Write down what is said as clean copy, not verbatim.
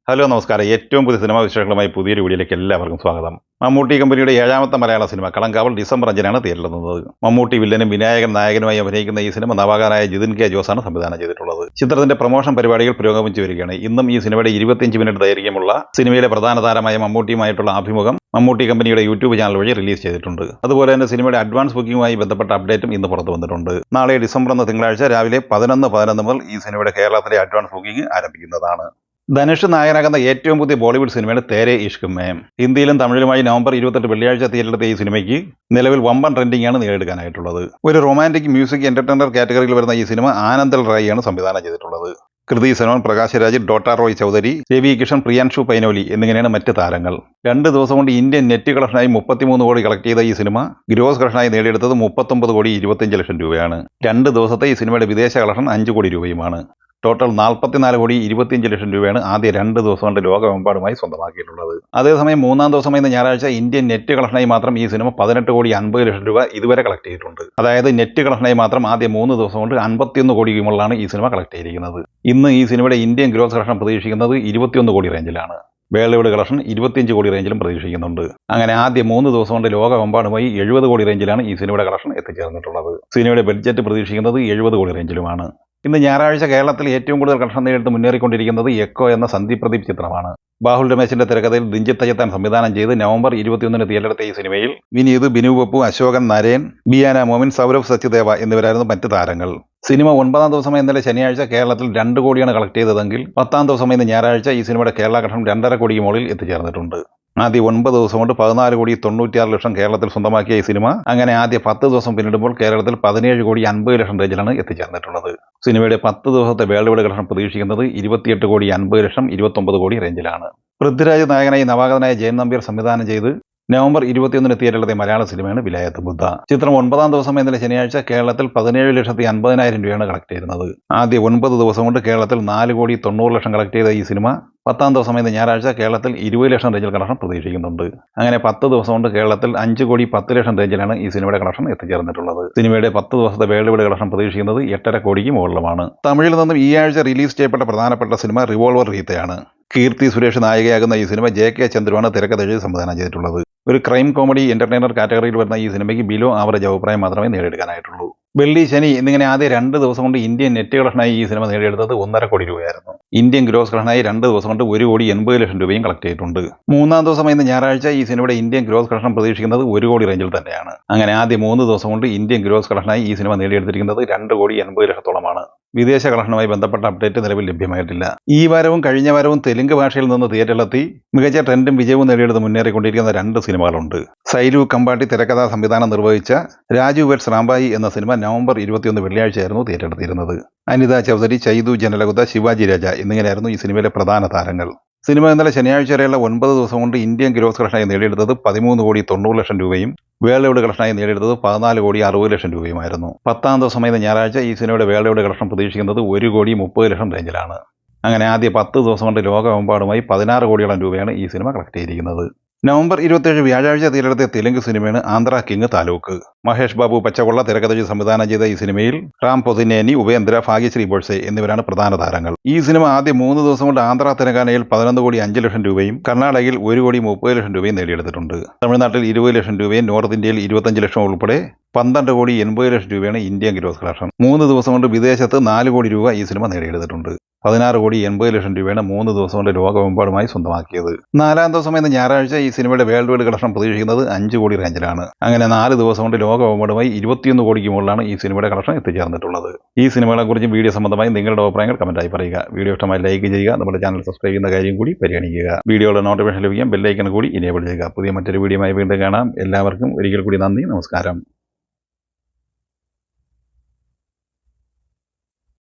Hello നമസ്കാരം. ഏറ്റവും പുതിയ സിനിമാ വിശേഷങ്ങളുമായി പുതിയൊരു വീഡിയോയിലേക്ക് എല്ലാവർക്കും സ്വാഗതം. മമ്മൂട്ടി കമ്പനിയുടെ 7ാമത്തെ മലയാള സിനിമ കളങ്കാവൽ ഡിസംബർ 5-നാണ് തിയേറ്ററിലെത്തുന്നത്. മമ്മൂട്ടി വില്ലനും വിനായകൻ നായകനുമായി അഭിനയിക്കുന്ന ഈ സിനിമ നവാഗതനായ ജിതിൻ കെ ജോസാണ് സംവിധാനം ചെയ്തിട്ടുള്ളത്. ചിത്രത്തിന്റെ പ്രമോഷൻ പരിപാടികൾ പുരോഗമിച്ചു വരികയാണ്. ഇന്നും ഈ സിനിമയുടെ 25 മിനിറ്റ് ദൈർഘ്യമുള്ള സിനിമയിലെ പ്രധാന താരമായ മമ്മൂട്ടിയുമായിട്ടുള്ള അഭിമുഖം മമ്മൂട്ടി കമ്പനിയുടെ യൂട്യൂബ് ചാനൽ വഴി റിലീസ് ചെയ്തിട്ടുണ്ട്. അതുപോലെ തന്നെ സിനിമയുടെ അഡ്വാൻസ് ബുക്കിംഗുമായി ബന്ധപ്പെട്ട അപ്ഡേറ്റും ഇന്ന് പുറത്തു വന്നിട്ടുണ്ട്. നാളെ ഡിസംബർ 1 തിങ്കളാഴ്ച രാവിലെ 11:11 മുതൽ ഈ സിനിമയുടെ കേരളത്തിലെ അഡ്വാൻസ് ബുക്കിംഗ് ആരംഭിക്കുന്നതാണ്. ധനുഷ് നായകനാകുന്ന ഏറ്റവും പുതിയ ബോളിവുഡ് സിനിമയാണ് തേരെ ഇഷ്ക് മേ. ഹിന്ദിയിലും തമിഴിലുമായി നവംബർ 28 വെള്ളിയാഴ്ച തിയേറ്ററിലെത്തിയ ഈ സിനിമയ്ക്ക് നിലവിൽ വമ്പൻ ട്രെൻഡിംഗ് ആണ് നേടിയെടുക്കാനായിട്ടുള്ളത്. ഒരു റൊമാന്റിക് മ്യൂസിക് എന്റർടൈനർ കാറ്റഗറിയിൽ വരുന്ന ഈ സിനിമ ആനന്ദൽ റായിയാണ് സംവിധാനം ചെയ്തിട്ടുള്ളത്. കൃതി സനോൻ, പ്രകാശ് രാജ്, ഡോട്ട റോയ് ചൗധരി, രവി കിഷൻ, പ്രിയാൻഷു പൈനോലി എന്നിങ്ങനെയാണ് മറ്റ് താരങ്ങൾ. 2 ദിവസം കൊണ്ട് ഇന്ത്യൻ നെറ്റ് കളക്ഷനായി 33 കോടി കളക്ട് ചെയ്ത ഈ സിനിമ ഗ്രോസ് കളക്ഷനായി നേടിയെടുത്തത് 39 കോടി 25 ലക്ഷം രൂപയാണ്. 2 ദിവസത്തെ ഈ സിനിമയുടെ വിദേശ കളക്ഷൻ 5 കോടി രൂപയുമാണ്. ടോട്ടൽ 44 കോടി 25 ലക്ഷം രൂപയാണ് ആദ്യ 2 ദിവസം കൊണ്ട് ലോകമെമ്പാടുമായി സ്വന്തമാക്കിയിട്ടുള്ളത്. അതേസമയം 3-ാം ദിവസമായ ഞായറാഴ്ച ഇന്ത്യൻ നെറ്റ് കളക്ഷനായി മാത്രം ഈ സിനിമ 18 കോടി 50 ലക്ഷം രൂപ ഇതുവരെ കളക്ട് ചെയ്തിട്ടുണ്ട്. അതായത് നെറ്റ് കളക്ഷനായി മാത്രം ആദ്യ 3 ദിവസം കൊണ്ട് 51 കോടി മുകളിലാണ് ഈ സിനിമ കളക്ട് ചെയ്തിരിക്കുന്നത്. ഇന്ന് ഈ സിനിമയുടെ ഇന്ത്യൻ ഗ്രോസ് കളക്ഷൻ പ്രതീക്ഷിക്കുന്നത് 21 കോടി റേഞ്ചിലാണ്. വേൾഡ് കളക്ഷൻ 25 കോടി റേഞ്ചിലും പ്രതീക്ഷിക്കുന്നുണ്ട്. അങ്ങനെ ആദ്യ 3 ദിവസം കൊണ്ട് ലോകമെമ്പാടുമായി 70 കോടി റേഞ്ചിലാണ് ഈ സിനിമയുടെ കളക്ഷൻ എത്തിച്ചേർന്നിട്ടുള്ളത്. സിനിമയുടെ ബഡ്ജറ്റ് പ്രതീക്ഷിക്കുന്നത് 70 കോടി റേഞ്ചിലുമാണ്. ഇന്ന് ഞായറാഴ്ച കേരളത്തിൽ ഏറ്റവും കൂടുതൽ കളക്ഷൻ നേടിയെടുത്ത് മുന്നേറിക്കൊണ്ടിരിക്കുന്നത് എക്കോ എന്ന സന്ദീപ് പ്രദീപ് ചിത്രമാണ്. ബാഹുൽ രമേശിന്റെ തിരക്കഥയിൽ ദിഞ്ചിത്ത് അയ്യത്താൻ സംവിധാനം ചെയ്ത് നവംബർ 21-ന് തിയേറ്ററിലെത്തിയ ഈ സിനിമയിൽ വിനീത്, ബിനു പപ്പു, അശോകൻ, നരേൻ, ബിയാന മോമിൻ, സൗരവ് സച്ചിദേവ എന്നിവരായിരുന്നു മറ്റ് താരങ്ങൾ. സിനിമ 9-ാം ദിവസമായ ഇന്നലെ ശനിയാഴ്ച കേരളത്തിൽ 2 കോടിയാണ് കളക്ട് ചെയ്തതെങ്കിൽ 10-ാം ദിവസമായ ഇന്ന് ഞായറാഴ്ച ഈ സിനിമയുടെ കേരള കളക്ഷൻ 2.5 കോടിക്ക് മുകളിൽ എത്തിച്ചേർന്നിട്ടുണ്ട്. ആദ്യ 9 ദിവസം കൊണ്ട് 14 കോടി 96 ലക്ഷം കേരളത്തിൽ സ്വന്തമാക്കിയ ഈ സിനിമ അങ്ങനെ ആദ്യ 10 ദിവസം പിന്നിടുമ്പോൾ കേരളത്തിൽ 17 കോടി 50 ലക്ഷം റേഞ്ചിലാണ് എത്തിച്ചേർന്നിട്ടുള്ളത്. സിനിമയുടെ 10 ദിവസത്തെ വേൾഡ് വൈഡ് കളക്ഷൻ പ്രതീക്ഷിക്കുന്നത് 28 കോടി 50 ലക്ഷം 29 കോടി റേഞ്ചിലാണ്. പൃഥ്വിരാജ് നായകനായി നവാഗതനായ ജയൻ നമ്പ്യാർ സംവിധാനം ചെയ്ത് നവംബർ 21-ന് തിയേറ്ററിലെത്തിയ മലയാള സിനിമയാണ് വിലായത്ത് ബുദ്ധ. ചിത്രം 9-ാം ദിവസം ഇന്നലെ ശനിയാഴ്ച കേരളത്തിൽ 17,50,000 രൂപയാണ് കളക്ട് ചെയ്യുന്നത്. ആദ്യ 9 ദിവസം കൊണ്ട് കേരളത്തിൽ 4 കോടി 90 ലക്ഷം കളക്ട് ചെയ്ത ഈ സിനിമ 10-ാം ദിവസം ഇന്ന് ഞായറാഴ്ച കേരളത്തിൽ 20 ലക്ഷം റേഞ്ചിൽ കളക്ഷൻ പ്രതീക്ഷിക്കുന്നുണ്ട്. അങ്ങനെ 10 ദിവസം കൊണ്ട് കേരളത്തിൽ 5 കോടി 10 ലക്ഷം റേഞ്ചിലാണ് ഈ സിനിമയുടെ കളക്ഷൻ എത്തിച്ചേർന്നിട്ടുള്ളത്. സിനിമയുടെ 10 ദിവസത്തെ വേൾഡ് വൈഡ് കളക്ഷൻ പ്രതീക്ഷിക്കുന്നത് 8.5 കോടിക്ക് മുകളിലുമാണ്. തമിഴിൽ നിന്നും ഈ ആഴ്ച റിലീസ് ചെയ്യപ്പെട്ട പ്രധാനപ്പെട്ട സിനിമ റിവോൾവർ റീത്തയാണ്. കീർത്തി സുരേഷ് നായികയാകുന്ന ഈ സിനിമ JK ചന്ദ്രുവാണ് തിരക്കഥ എഴുതി സംവിധാനം ചെയ്തിട്ടുള്ളത്. ഒരു ക്രൈം കോമഡി എന്റർടൈനർ കാറ്റഗറിയിൽ വരുന്ന ഈ സിനിമയ്ക്ക് ബിലോ ആവറേജ് അഭിപ്രായം മാത്രമേ നേടിയെടുക്കാനായിട്ടുള്ളൂ. വെള്ളി, ശനി എന്നിങ്ങനെ ആദ്യ 2 ദിവസം കൊണ്ട് ഇന്ത്യൻ നെറ്റ് കളക്ഷനായി ഈ സിനിമ നേടിയെടുത്തത് 1.5 കോടി രൂപയായിരുന്നു. ഇന്ത്യൻ ഗ്രോസ് കളക്ഷനായി 2 ദിവസം കൊണ്ട് 1 കോടി 80 ലക്ഷം രൂപയും കളക്ട് ചെയ്തിട്ടുണ്ട്. 3-ാം ദിവസം ഇന്ന് ഞായറാഴ്ച ഈ സിനിമയുടെ ഇന്ത്യൻ ഗ്രോസ് കളക്ഷൻ പ്രതീക്ഷിക്കുന്നത് 1 കോടി റേഞ്ചിൽ തന്നെയാണ്. അങ്ങനെ ആദ്യ 3 ദിവസം കൊണ്ട് ഇന്ത്യൻ ഗ്രോസ് കളക്ഷനായി ഈ സിനിമ നേടിയെടുത്തിരിക്കുന്നത് 2 കോടി 80 ലക്ഷത്തോളമാണ്. വിദേശ കളക്ഷനുമായി ബന്ധപ്പെട്ട അപ്ഡേറ്റ് നിലവിൽ ലഭ്യമായിട്ടില്ല. ഈ വാരവും കഴിഞ്ഞ വാരവും തെലുങ്ക് ഭാഷയിൽ നിന്ന് തിയേറ്ററിലെത്തി മികച്ച ട്രെൻഡും വിജയവും നേടിയെടുത്ത് മുന്നേറിക്കൊണ്ടിരിക്കുന്ന 2 സിനിമകളുണ്ട്. സൈലു കമ്പാട്ടി തിരക്കഥാ സംവിധാനം നിർവഹിച്ച രാജു വെറ്റ്സ് റാംബായി എന്ന സിനിമ നവംബർ 21 വെള്ളിയാഴ്ചയായിരുന്നു തിയേറ്ററിലെത്തിയിരുന്നത്. അനിത ചൗധരി, ചൈതു ജനലകുത, ശിവാജി രാജ എന്നിങ്ങനെയായിരുന്നു ഈ സിനിമയിലെ പ്രധാന താരങ്ങൾ. സിനിമ ഇന്നലെ ശനിയാഴ്ച വരെയുള്ള 9 ദിവസം കൊണ്ട് ഇന്ത്യൻ ഗ്രോസ് കളക്ഷനായി നേടിയെടുത്തത് 13 കോടി 90 ലക്ഷം രൂപയും വേൾഡ് വൈഡ് കളക്ഷനായി നേടിയെടുത്തത് 14 കോടി 60 ലക്ഷം രൂപയുമായിരുന്നു. 10-ാം ദിവസമായ ഞായറാഴ്ച ഈ സിനിമയുടെ വേൾഡ് വൈഡ് കളക്ഷൻ പ്രതീക്ഷിക്കുന്നത് 1 കോടി 30 ലക്ഷം റേഞ്ചിലാണ്. അങ്ങനെ ആദ്യ 10 ദിവസം കൊണ്ട് ലോകമെമ്പാടുമായി 16 കോടിയോളം രൂപയാണ് ഈ സിനിമ കളക്ട് ചെയ്തിരിക്കുന്നത്. നവംബർ 27 വ്യാഴാഴ്ച തിയേറ്ററിലെത്തിയ തെലുങ്ക് സിനിമയാണ് ആന്ധ്ര കിങ് താലൂക്ക്. മഹേഷ് ബാബു പച്ചകൊള്ള തിരക്കഥ സംവിധാനം ചെയ്ത ഈ സിനിമയിൽ റാം പൊതിനേനി, ഉപേന്ദ്ര, ഭാഗ്യശ്രീ ബോൾസെ എന്നിവരാണ് പ്രധാന താരങ്ങൾ. ഈ സിനിമ ആദ്യ 3 ദിവസം കൊണ്ട് ആന്ധ്ര തെലങ്കാനയിൽ 11 കോടി 5 ലക്ഷം രൂപയും കർണാടകയിൽ 1 കോടി 30 ലക്ഷം രൂപയും നേടിയെടുത്തിട്ടുണ്ട്. തമിഴ്നാട്ടിൽ 20 ലക്ഷം രൂപയും നോർത്ത് ഇന്ത്യയിൽ 25 ലക്ഷം ഉൾപ്പെടെ 12 കോടി 80 ലക്ഷം രൂപയാണ് ഇന്ത്യൻ ഗ്രോസ് കളക്ഷൻ. 3 ദിവസം കൊണ്ട് വിദേശത്ത് 4 കോടി രൂപ ഈ സിനിമ നേടിയെടുത്തിട്ടുണ്ട്. 16 കോടി 80 ലക്ഷം രൂപയാണ് 3 ദിവസം കൊണ്ട് ലോകമെമ്പാടുമായി സ്വന്തമാക്കിയത്. 4-ാം ദിവസം ഇന്ന് ഞായറാഴ്ച ഈ സിനിമയുടെ വേൾഡ് വൈഡ് കളക്ഷൻ പ്രതീക്ഷിക്കുന്നത് 5 കോടി റേഞ്ചിലാണ്. അങ്ങനെ 4 ദിവസം കൊണ്ട് ലോകമെമ്പാടുമായി 21 കോടിക്ക് മുകളിലാണ് ഈ സിനിമയുടെ കളക്ഷൻ എത്തിച്ചേർന്നിട്ടുള്ളത്. ഈ സിനിമകളെക്കുറിച്ച് വീഡിയോ സംബന്ധമായി നിങ്ങളുടെ അഭിപ്രായങ്ങൾ കമന്റായി പറയുക. വീഡിയോ ഇഷ്ടമായി ലൈക്ക് ചെയ്യുക. നമ്മുടെ ചാനൽ സബ്സ്ക്രൈബ് ചെയ്യുന്ന കാര്യം കൂടി പരിഗണിക്കുക. വീഡിയോയുടെ നോട്ടിഫിക്കേഷൻ ലഭിക്കാൻ ബെല്ലൈക്കൺ കൂടി ഇനേബിൾ ചെയ്യുക. പുതിയ മറ്റൊരു വീഡിയോയുമായി വീണ്ടും കാണാം. എല്ലാവർക്കും ഒരിക്കൽ കൂടി നന്ദി, നമസ്കാരം.